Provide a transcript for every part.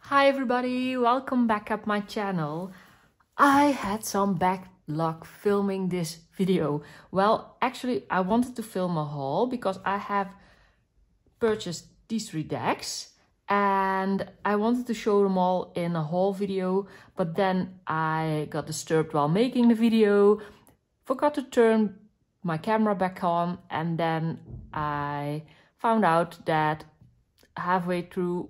Hi everybody, welcome back at my channel. I had some backlog filming this video. Well, actually I wanted to film a haul because I have purchased these 3 decks and I wanted to show them all in a haul video, but then I got disturbed while making the video, forgot to turn my camera back on, and then I found out that halfway through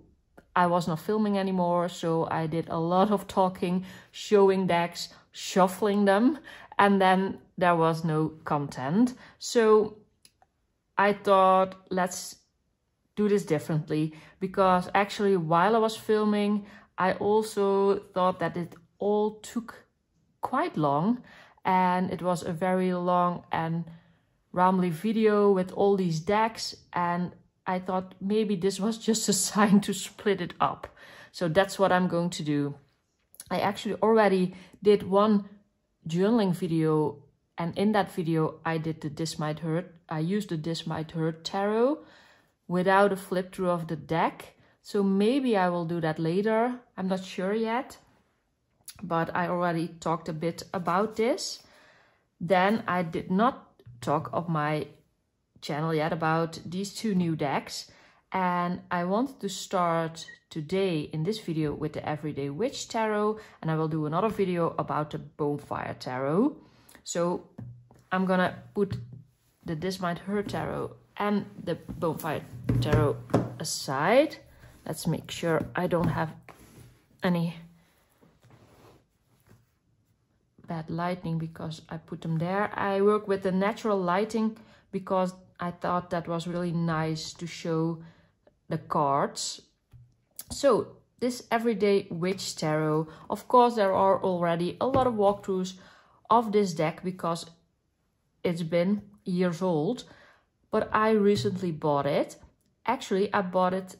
I was not filming anymore, so I did a lot of talking, showing decks, shuffling them, and then there was no content. So I thought, let's do this differently, because actually while I was filming, I also thought that it all took quite long, and it was a very long and rambly video with all these decks, and I thought maybe this was just a sign to split it up. So that's what I'm going to do. I actually already did one journaling video, and in that video I did the This Might Hurt. I used the This Might Hurt tarot without a flip through of the deck. So maybe I will do that later. I'm not sure yet, but I already talked a bit about this. Then I did not talk of my channel yet about these 2 new decks, and I wanted to start today in this video with the Everyday Witch Tarot, and I will do another video about the Bonfire Tarot. So I'm gonna put the This Might Hurt Tarot and the Bonfire Tarot aside. Let's make sure I don't have any bad lighting because I put them there. I work with the natural lighting because I thought that was really nice to show the cards. So this Everyday Witch Tarot, of course there are already a lot of walkthroughs of this deck because it's been years old, but I recently bought it. Actually, I bought it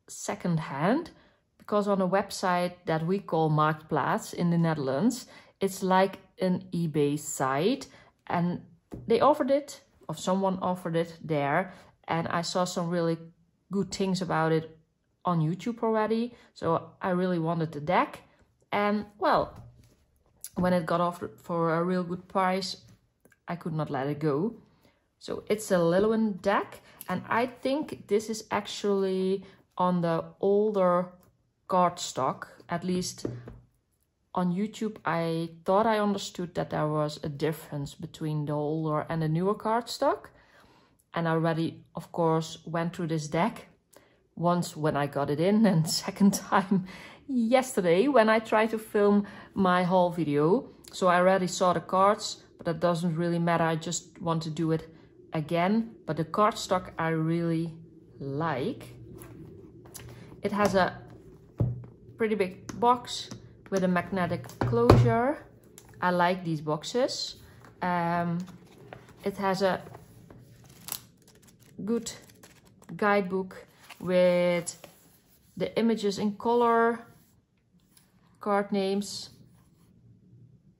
secondhand because on a website that we call Marktplaats in the Netherlands, it's like an eBay site, and they offered it, or someone offered it there, and I saw some really good things about it on YouTube already, so I really wanted the deck. And well, when it got offered for a real good price, I could not let it go. So it's a Lillywin deck, and I think this is actually on the older cardstock. At least on YouTube, I thought I understood that there was a difference between the older and the newer cardstock. And I already, of course, went through this deck once when I got it in, and second time yesterday when I tried to film my haul video. So I already saw the cards, but that doesn't really matter. I just want to do it again. But the cardstock I really like. It has a pretty big box with a magnetic closure. I like these boxes. It has a good guidebook with the images in color, card names,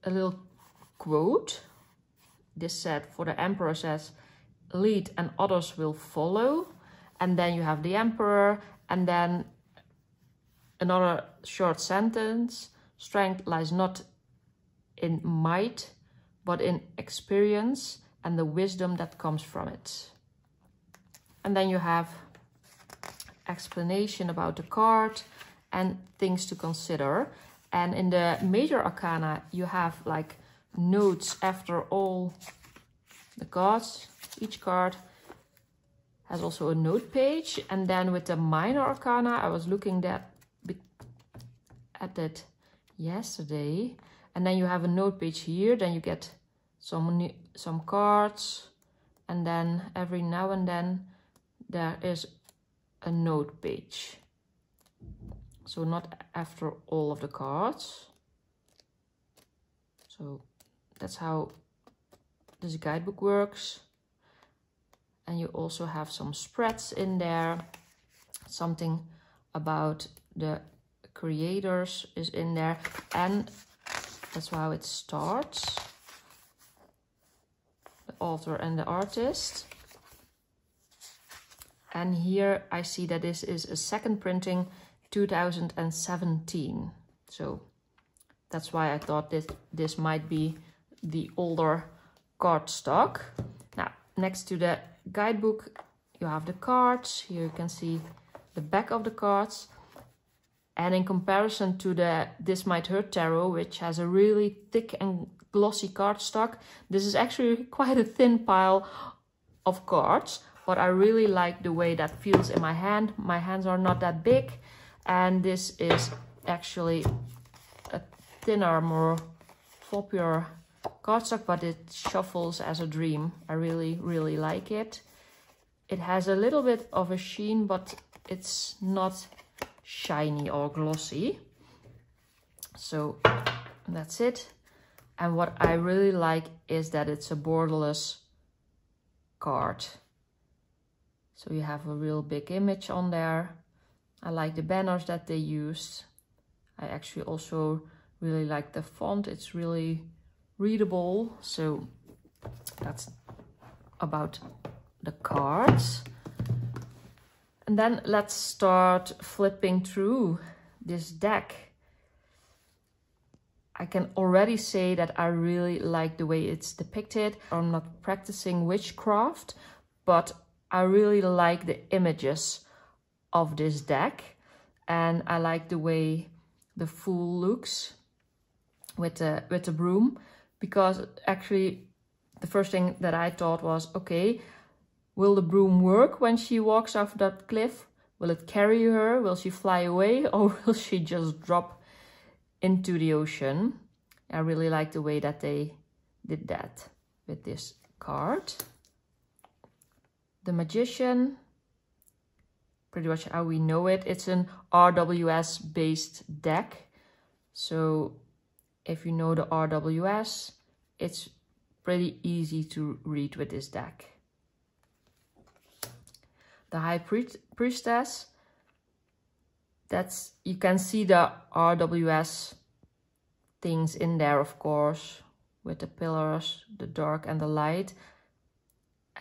a little quote. This said, for the Emperor says, lead and others will follow. And then you have the Emperor, and then another short sentence. Strength lies not in might, but in experience and the wisdom that comes from it. And then you have explanation about the card and things to consider. And in the major arcana, you have like notes after all the cards. Each card has also a note page. And then with the minor arcana, I was looking at it yesterday, and then you have a note page here. Then you get some cards, and then every now and then there is a note page. So not after all of the cards. So that's how this guidebook works. And you also have some spreads in there. Something about the creators is in there, and that's how it starts. The author and the artist. And here I see that this is a second printing 2017. So that's why I thought this might be the older cardstock. Now, next to the guidebook, you have the cards. Here you can see the back of the cards. And in comparison to the This Might Hurt Tarot, which has a really thick and glossy cardstock, this is actually quite a thin pile of cards, but I really like the way that feels in my hand. My hands are not that big, and this is actually a thinner, more floppier cardstock, but it shuffles as a dream. I really, really like it. It has a little bit of a sheen, but it's not shiny or glossy. So that's it. And what I really like is that it's a borderless card. So you have a real big image on there. I like the banners that they used. I actually also really like the font. It's really readable. So that's about the cards. And then let's start flipping through this deck. I can already say that I really like the way it's depicted. I'm not practicing witchcraft, but I really like the images of this deck. And I like the way the Fool looks with the broom, because actually the first thing that I thought was, okay, will the broom work when she walks off that cliff? Will it carry her? Will she fly away? Or will she just drop into the ocean? I really like the way that they did that with this card. The Magician, pretty much how we know it. It's an RWS based deck. So if you know the RWS, it's pretty easy to read with this deck. The High Priestess, you can see the RWS things in there, of course, with the pillars, the dark and the light.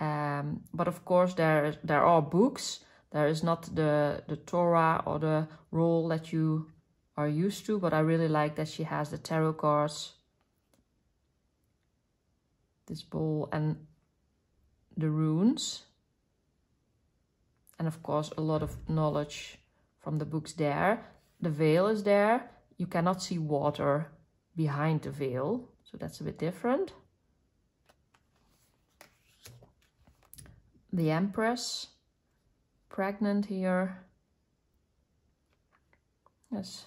But of course there are books. There is not the Torah or the roll that you are used to, but I really like that she has the tarot cards, this bowl, and the runes. And of course, a lot of knowledge from the books there. The veil is there. You cannot see water behind the veil, so that's a bit different. The Empress, pregnant here. Yes.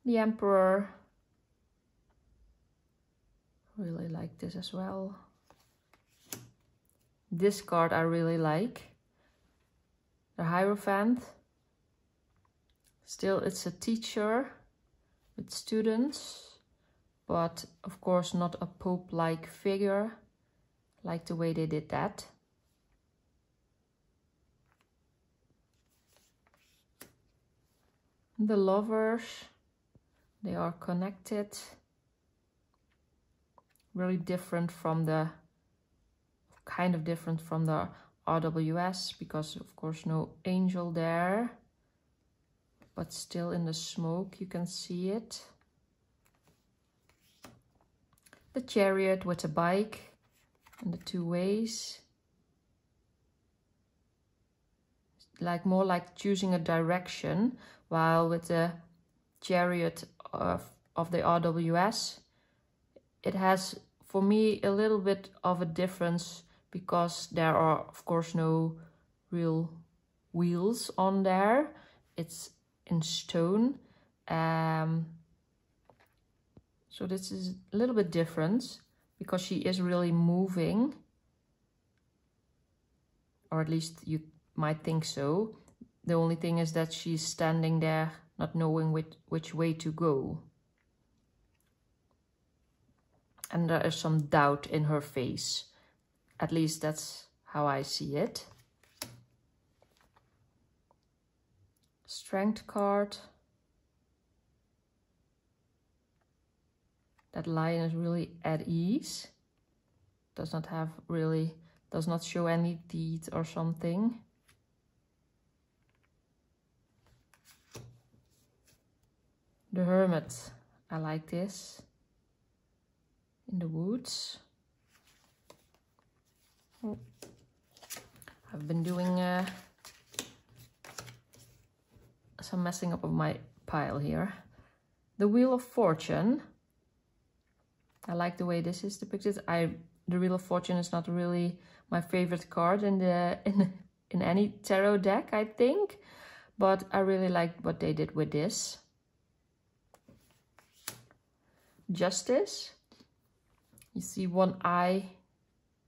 The Emperor. Really like this as well. This card I really like. The Hierophant. Still, it's a teacher with students, but of course not a pope-like figure. Like the way they did that. The Lovers, they are connected. Really different from the, kind of different from the RWS, because of course no angel there, but still in the smoke you can see it. The Chariot with a bike and the two ways, like more like choosing a direction, while with the Chariot of the RWS, it has for me a little bit of a difference, because there are of course no real wheels on there. It's in stone. So this is a little bit different, because she is really moving, or at least you might think so. The only thing is that she's standing there not knowing which way to go. And there is some doubt in her face. At least that's how I see it. Strength card. That lion is really at ease. Does not show any teeth or something. The Hermit. I like this. In the woods. Oh. I've been doing some messing up of my pile here. The Wheel of Fortune. I like the way this is depicted. The Wheel of Fortune is not really my favorite card in any tarot deck, I think, but I really like what they did with this. Justice. You see one eye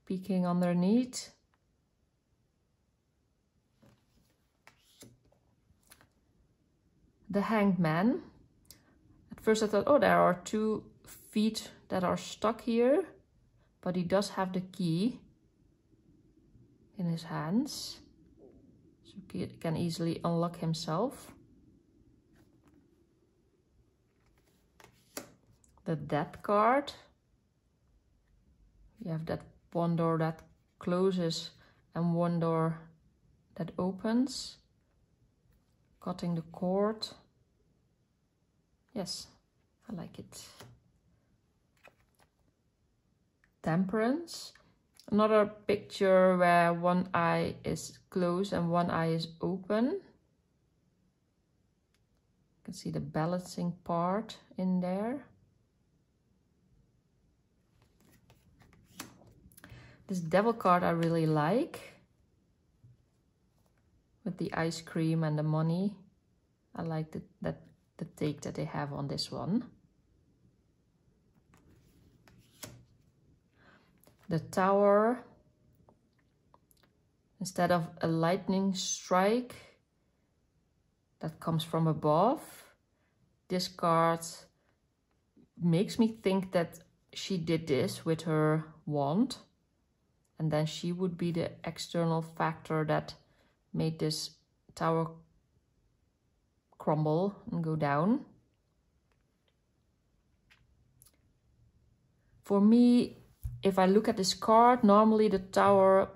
peeking underneath. The Hanged Man. At first I thought, oh, there are 2 feet that are stuck here, but he does have the key in his hands, so he can easily unlock himself. The Death card. You have that one door that closes and one door that opens. Cutting the cord. Yes, I like it. Temperance. Another picture where one eye is closed and one eye is open. You can see the balancing part in there. This Devil card I really like. With the ice cream and the money. I like the take that they have on this one. The Tower. Instead of a lightning strike that comes from above, this card makes me think that she did this with her wand, and then she would be the external factor that made this tower crumble and go down. For me, if I look at this card, normally the Tower,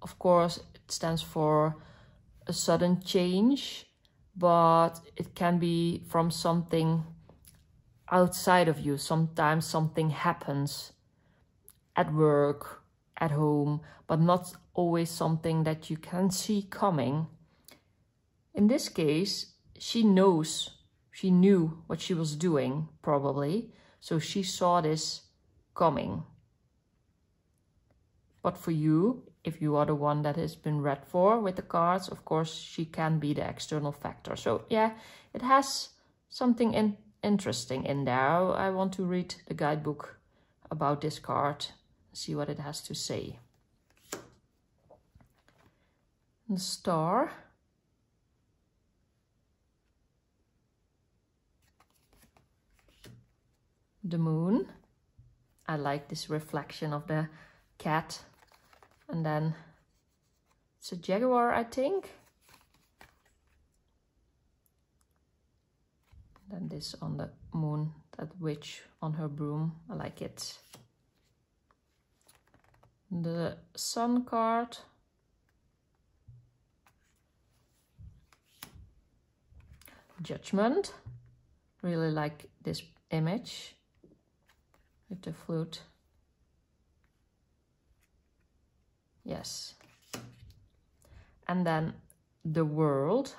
of course, it stands for a sudden change, but it can be from something outside of you. Sometimes something happens at work, at home, but not always something that you can see coming. In this case, she knew what she was doing, probably, so she saw this coming. But for you, if you are the one that has been read for with the cards, of course, she can be the external factor. So yeah, it has something interesting in there. I want to read the guidebook about this card, see what it has to say. The Star. The Moon. I like this reflection of the cat, and then it's a jaguar, I think. Then this on the moon, that witch on her broom. I like it. The Sun card. Judgment. Really like this image with the flute. Yes. And then the World.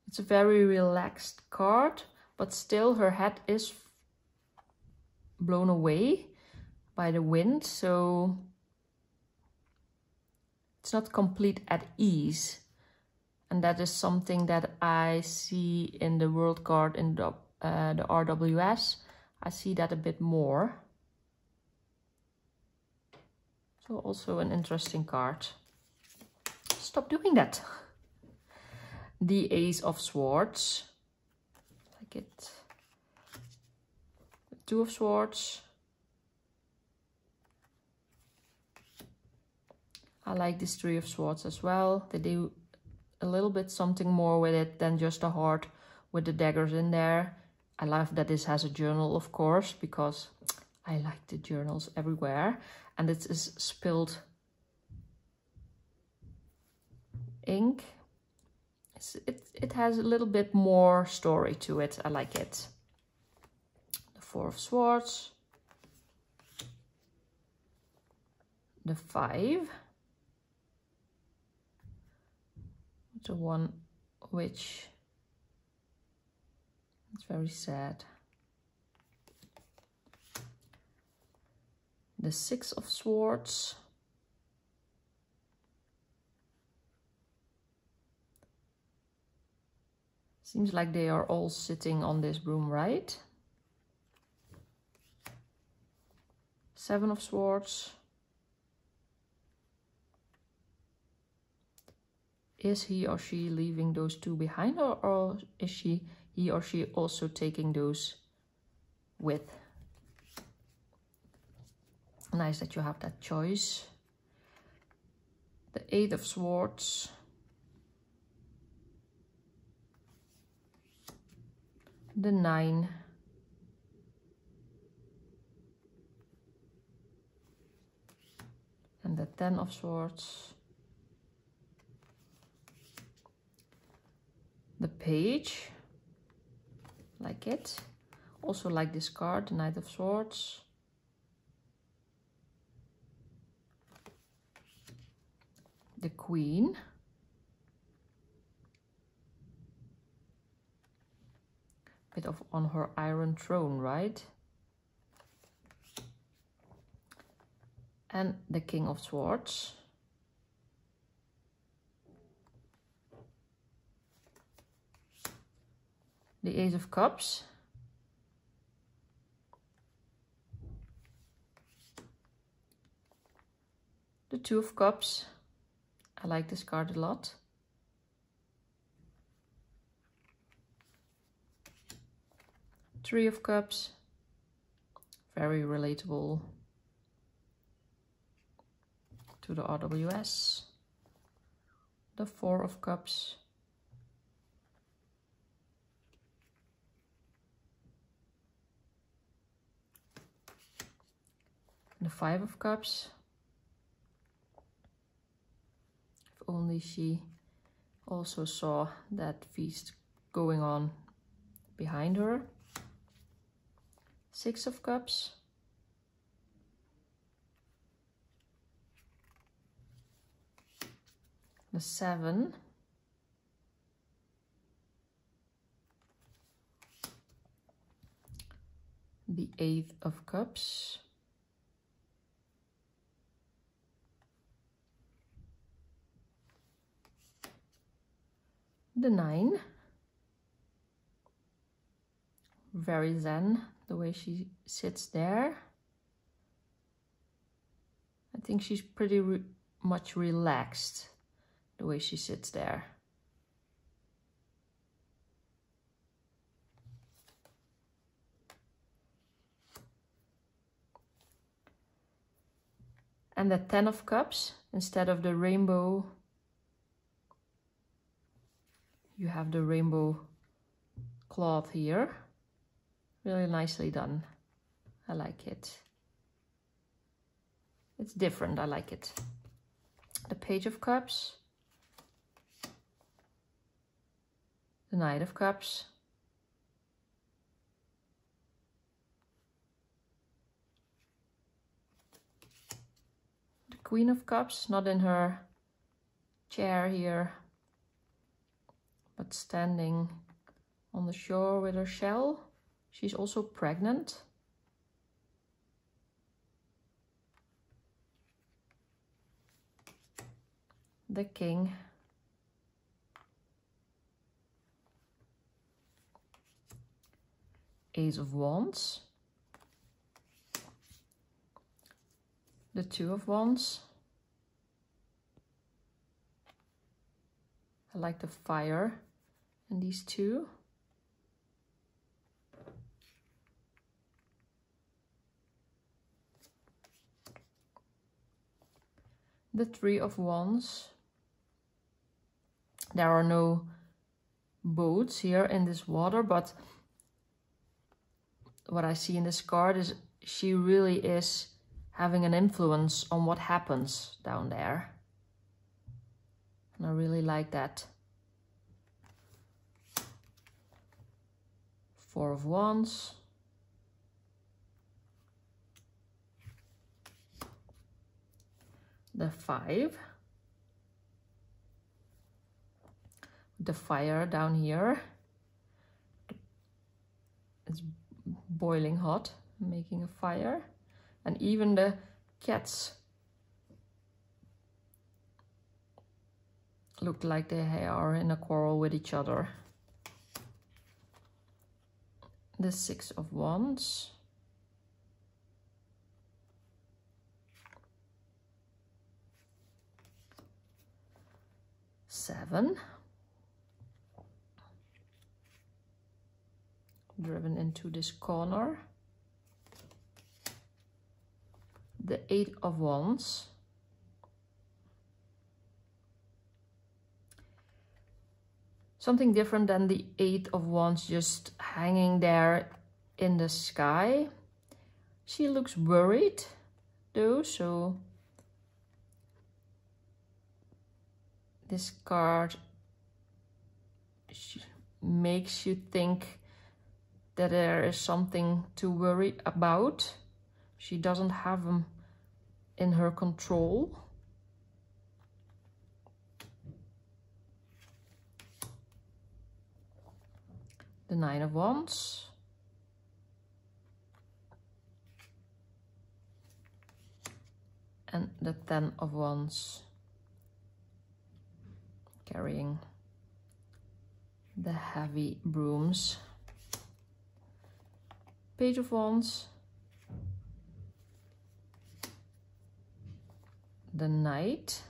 It's a very relaxed card, but still her head is blown away by the wind, so it's not complete at ease. And that is something that I see in the World card in the RWS. I see that a bit more. So also an interesting card. Stop doing that. The Ace of Swords. Like it. The Two of Swords. I like this Three of Swords as well. They do a little bit something more with it than just a heart with the daggers in there. I love that this has a journal, of course, because I like the journals everywhere. And it is spilled ink. it has a little bit more story to it. I like it. The Four of Swords. The 5. The one which it's very sad. The 6 of Swords. Seems like they are all sitting on this broom, right? 7 of Swords. Is he or she leaving those two behind, or is he or she also taking those with? Nice that you have that choice. The 8 of Swords. The 9. And the 10 of Swords. The Page. Like it. Also like this card, the Knight of Swords. The Queen. Bit of on her iron throne, right? And the King of Swords. The Ace of Cups. The Two of Cups. I like this card a lot. Three of Cups. Very relatable to the RWS. The Four of Cups. The Five of Cups. If only she also saw that feast going on behind her. Six of Cups. The 7. The 8 of Cups. The 9. Very zen, the way she sits there. I think she's pretty much relaxed, the way she sits there. And the 10 of Cups, instead of the rainbow, you have the rainbow cloth here. Really nicely done. I like it. It's different, I like it. The Page of Cups. The Knight of Cups. The Queen of Cups, not in her chair here, but standing on the shore with her shell. She's also pregnant. The King. Ace of Wands. The Two of Wands. I like the fire in these two. The Three of Wands. There are no boats here in this water, but what I see in this card is she really is having an influence on what happens down there. And I really like that. Four of Wands. The Five. The fire down here. It's boiling hot, making a fire. And even the cats look like they are in a quarrel with each other. The Six of Wands. Seven. Driven into this corner. The Eight of Wands. Something different than the Eight of Wands just hanging there in the sky. She looks worried though, so this card makes you think that there is something to worry about. She doesn't have them in her control. The Nine of Wands. And the Ten of Wands. Carrying the heavy brooms. Page of Wands. The Knight.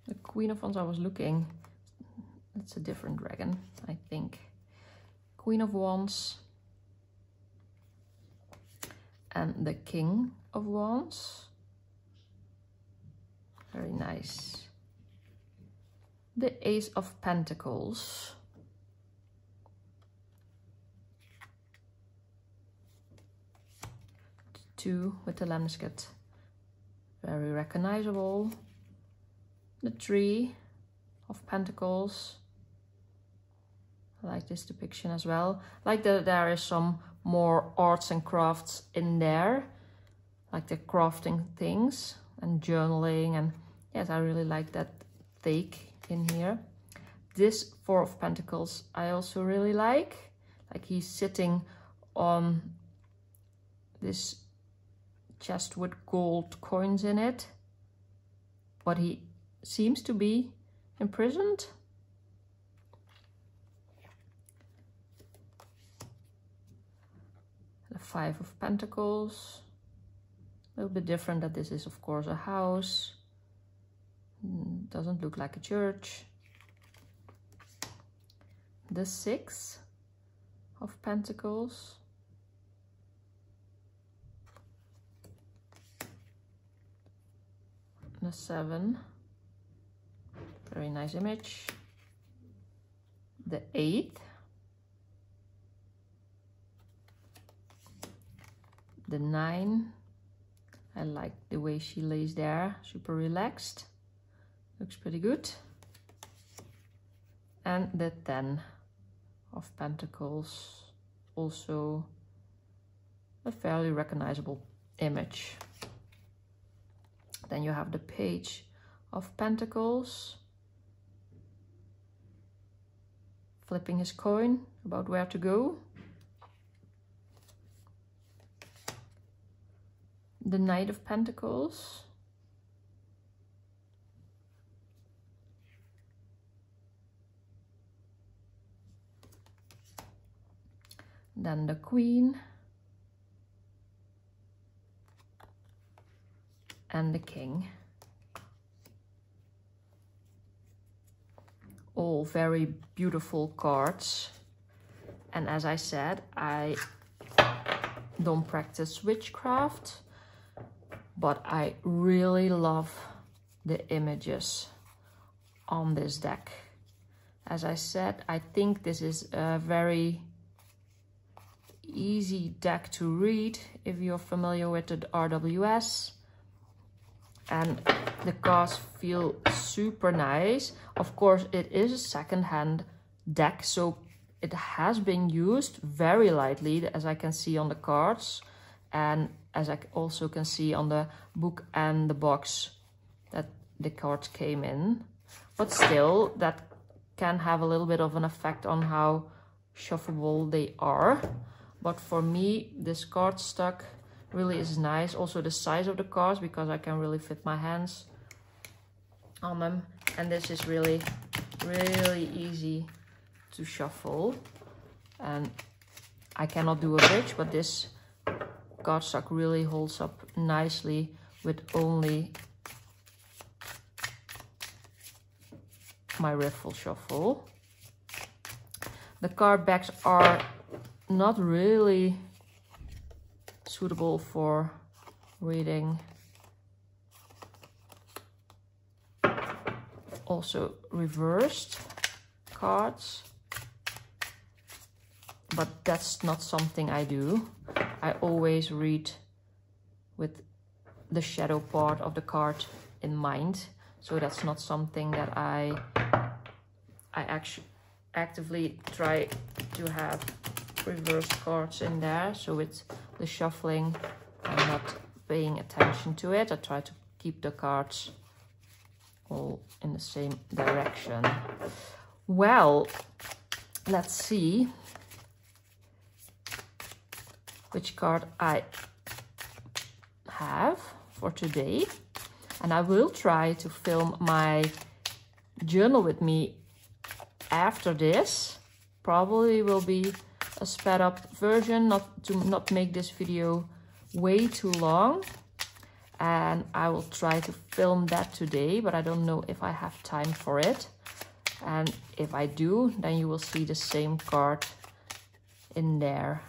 The Queen of Wands, I was looking. It's a different dragon, I think. Queen of Wands. And the King of Wands. Very nice. The Ace of Pentacles. The Two with the Lamsket. Very recognizable. The Three of Pentacles. I like this depiction as well. I like that there is some more arts and crafts in there. Like the crafting things and journaling, and yes, I really like that take in here. This Four of Pentacles I also really like he's sitting on this chest with gold coins in it, but he seems to be imprisoned. The Five of Pentacles. A little bit different that this is of course a house. Doesn't look like a church. The Six of Pentacles. The Seven. Very nice image. The Eight. The Nine. I like the way she lays there, super relaxed. Looks pretty good. And the Ten of Pentacles. Also a fairly recognizable image. Then you have the Page of Pentacles. Flipping his coin about where to go. The Knight of Pentacles. Then the Queen. And the King. All very beautiful cards. And as I said, I don't practice witchcraft, but I really love the images on this deck. As I said, I think this is a very easy deck to read if you're familiar with the RWS. and the cards feel super nice. Of course, it is a second-hand deck, so it has been used very lightly, as I can see on the cards, and as I also can see on the book and the box that the cards came in. But still, that can have a little bit of an effect on how shuffleable they are. But for me, this cardstock really is nice. Also the size of the cards, because I can really fit my hands on them. And this is really, really easy to shuffle. And I cannot do a bridge, but this cardstock really holds up nicely with only my riffle shuffle. The card backs are not really suitable for reading. Also reversed cards, but that's not something I do. I always read with the shadow part of the card in mind, so that's not something that I actually actively try to have reversed cards in there. So with the shuffling, I'm not paying attention to it. I try to keep the cards all in the same direction. Well, let's see which card I have for today. And I will try to film my journal with me after this. Probably will be a sped up version, not make this video way too long. And I will try to film that today, but I don't know if I have time for it. And if I do, then you will see the same card in there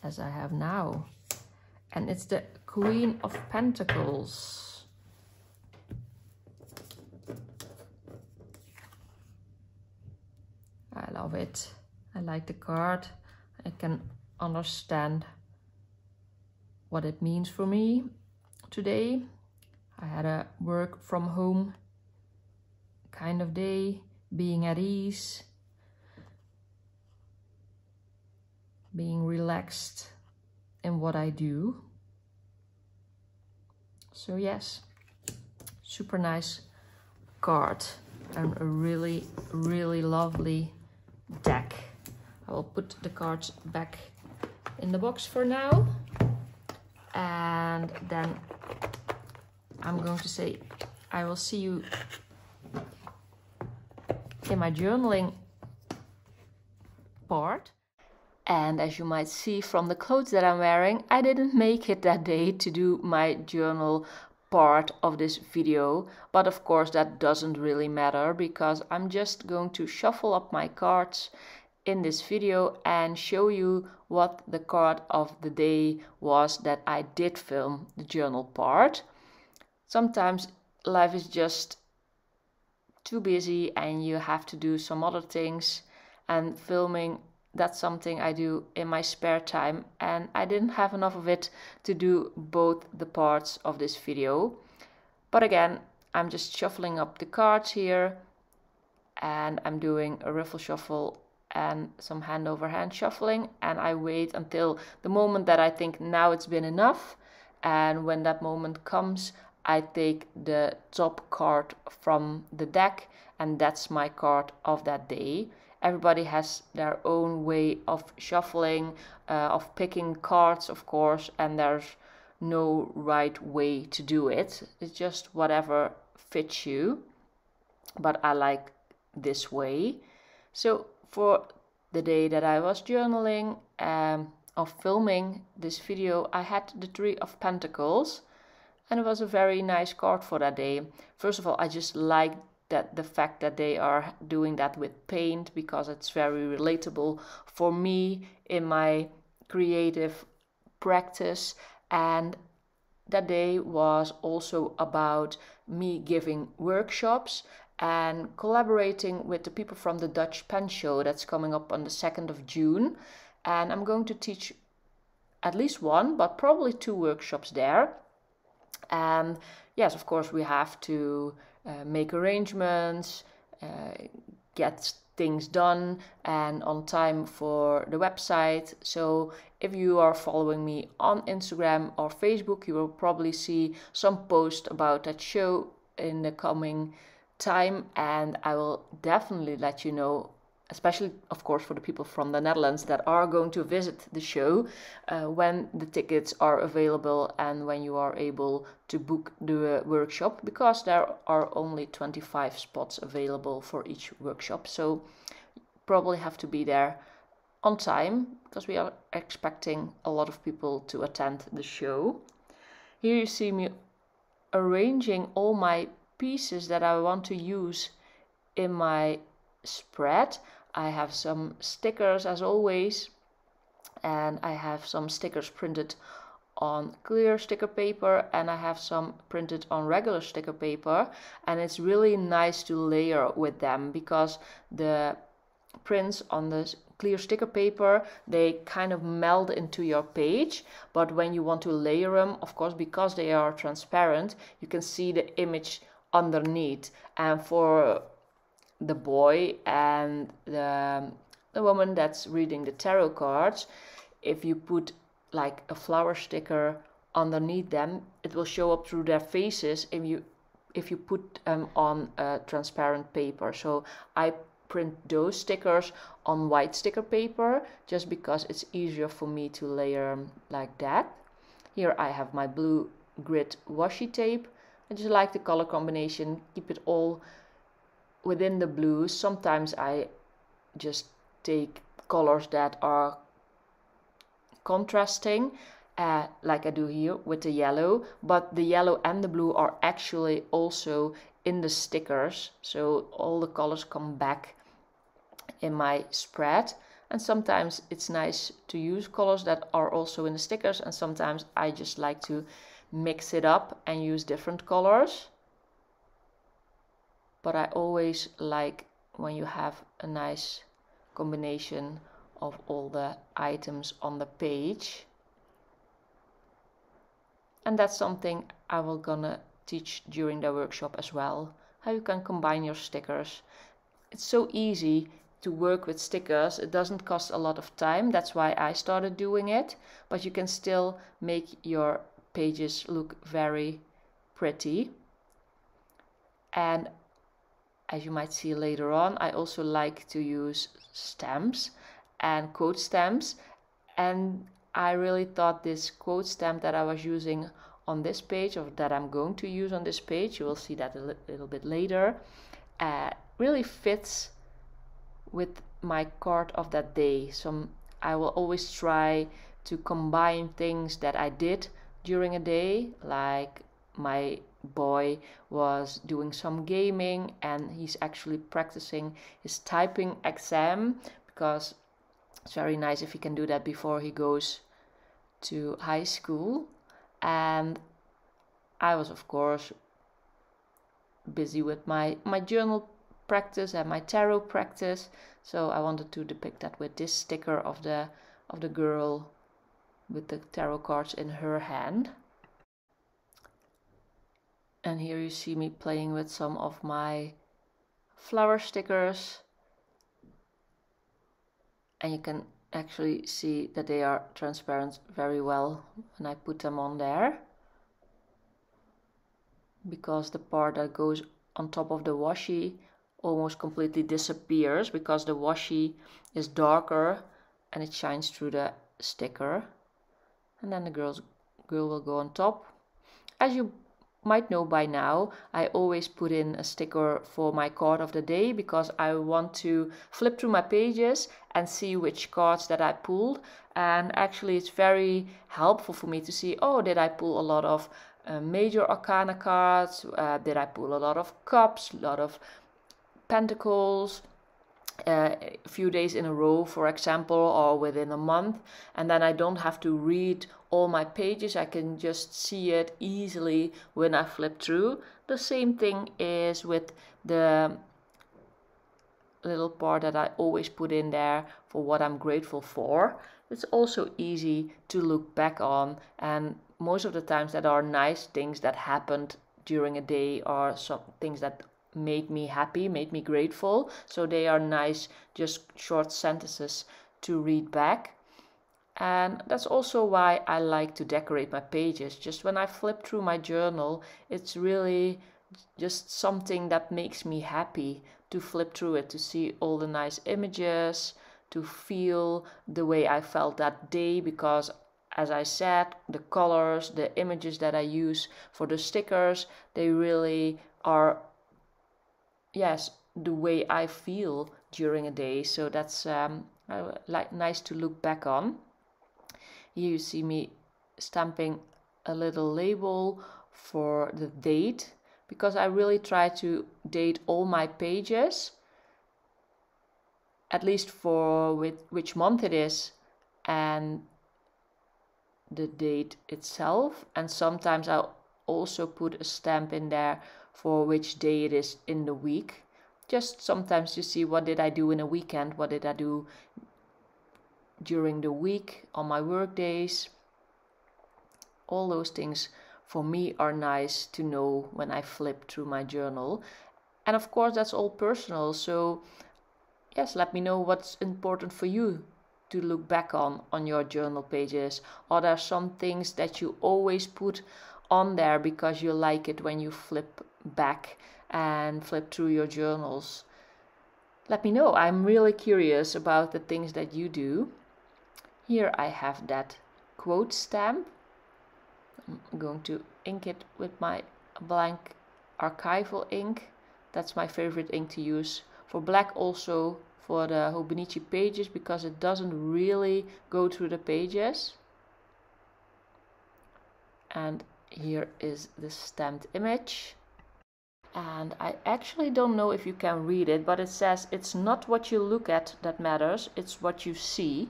as I have now. And it's the Queen of Pentacles. I love it. I like the card. I can understand what it means for me today. I had a work from home kind of day, being at ease, being relaxed in what I do. So yes, super nice card and a really, really lovely deck. I will put the cards back in the box for now. And then I'm going to say I will see you in my journaling part. And as you might see from the clothes that I'm wearing, I didn't make it that day to do my journal part of this video. But of course that doesn't really matter, because I'm just going to shuffle up my cards in this video and show you what the card of the day was that I did film the journal part. Sometimes life is just too busy and you have to do some other things, and filming, that's something I do in my spare time, and I didn't have enough of it to do both the parts of this video. But again, I'm just shuffling up the cards here, and I'm doing a riffle shuffle and some hand over hand shuffling, and I wait until the moment that I think now it's been enough. And when that moment comes, I take the top card from the deck, and that's my card of that day. Everybody has their own way of shuffling, of picking cards, of course, and there's no right way to do it. It's just whatever fits you, but I like this way. So for the day that I was journaling, of filming this video, I had the Three of Pentacles, and it was a very nice card for that day. First of all, I just like that the fact that they are doing that with paint, because it's very relatable for me in my creative practice. And that day was also about me giving workshops and collaborating with the people from the Dutch Pen Show that's coming up on the 2nd of June. And I'm going to teach at least one, but probably 2 workshops there. And yes, of course, we have to make arrangements, get things done and on time for the website. So if you are following me on Instagram or Facebook, you will probably see some post about that show in the coming time, and I will definitely let you know, especially of course for the people from the Netherlands that are going to visit the show, when the tickets are available and when you are able to book the workshop, because there are only 25 spots available for each workshop. So you probably have to be there on time, because we are expecting a lot of people to attend the show. Here you see me arranging all my pieces that I want to use in my spread. I have some stickers as always, and I have some stickers printed on clear sticker paper, and I have some printed on regular sticker paper, and it's really nice to layer with them because the prints on the clear sticker paper, they kind of meld into your page, but when you want to layer them, of course, because they are transparent, you can see the image underneath. And for the boy and the woman that's reading the tarot cards, if you put like a flower sticker underneath them, it will show up through their faces if you put them on a transparent paper. So I print those stickers on white sticker paper just because it's easier for me to layer them like that. Here I have my blue grit washi tape. I just like the color combination, keep it all within the blues. Sometimes I just take colors that are contrasting, like I do here with the yellow, but the yellow and the blue are actually also in the stickers, so all the colors come back in my spread. And sometimes it's nice to use colors that are also in the stickers, and sometimes I just like to mix it up and use different colors. But I always like when you have a nice combination of all the items on the page. And that's something I will gonna teach during the workshop as well, how you can combine your stickers. It's so easy to work with stickers. It doesn't cost a lot of time, that's why I started doing it, but you can still make your pages look very pretty. And as you might see later on, I also like to use stamps and quote stamps, and I really thought this quote stamp that I was using on this page, or that I'm going to use on this page, you will see that a little bit later, really fits with my card of that day. I will always try to combine things that I did during a day, like my boy was doing some gaming and he's actually practicing his typing exam, because it's very nice if he can do that before he goes to high school. And I was of course busy with my journal practice and my tarot practice, so I wanted to depict that with this sticker of the girl with the tarot cards in her hand. And here you see me playing with some of my flower stickers, and you can actually see that they are transparent very well when I put them on there, because the part that goes on top of the washi almost completely disappears, because the washi is darker and it shines through the sticker, and then the girl will go on top. As you might know by now, I always put in a sticker for my card of the day, because I want to flip through my pages and see which cards that I pulled. And actually it's very helpful for me to see, oh, did I pull a lot of major arcana cards, did I pull a lot of cups, a lot of pentacles, a few days in a row, for example, or within a month, and then I don't have to read all my pages. I can just see it easily when I flip through. The same thing is with the little part that I always put in there for what I'm grateful for. It's also easy to look back on, and most of the times that are nice things that happened during a day or some things that made me happy, made me grateful. So they are nice, just short sentences to read back. And that's also why I like to decorate my pages. Just when I flip through my journal, it's really just something that makes me happy to flip through it, to see all the nice images, to feel the way I felt that day, because as I said, the colors, the images that I use for the stickers, they really are, yes, the way I feel during a day. So that's nice to look back on. Here you see me stamping a little label for the date, because I really try to date all my pages, at least for which month it is and the date itself. And sometimes I'll also put a stamp in there for which day it is in the week. Just sometimes you see, what did I do in a weekend, what did I do during the week on my work days. All those things for me are nice to know when I flip through my journal. And of course that's all personal, so yes, let me know what's important for you to look back on your journal pages. Are there some things that you always put on there because you like it when you flip back and flip through your journals? Let me know. I'm really curious about the things that you do. Here I have that quote stamp. I'm going to ink it with my blank archival ink. That's my favorite ink to use. For black also for the Hobonichi pages, because it doesn't really go through the pages. And here is the stamped image. And I actually don't know if you can read it, but it says, "It's not what you look at that matters, it's what you see."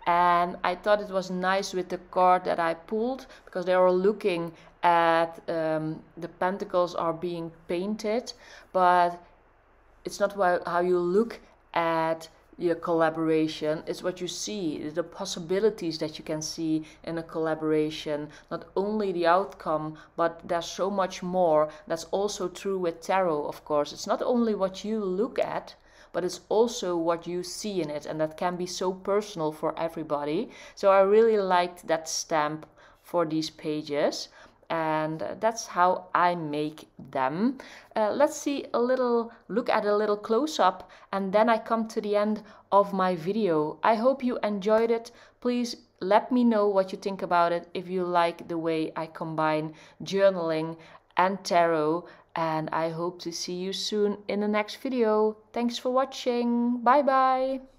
And I thought it was nice with the card that I pulled, because they were looking at the pentacles are being painted, but it's not how you look at your collaboration, it's what you see, the possibilities that you can see in a collaboration, not only the outcome, but there's so much more. That's also true with tarot, of course. It's not only what you look at, but it's also what you see in it, and that can be so personal for everybody. So I really liked that stamp for these pages, and that's how I make them. Let's see a little look at a little close-up, and then I come to the end of my video. I hope you enjoyed it. Please let me know what you think about it, if you like the way I combine journaling and tarot, and I hope to see you soon in the next video. Thanks for watching. Bye bye.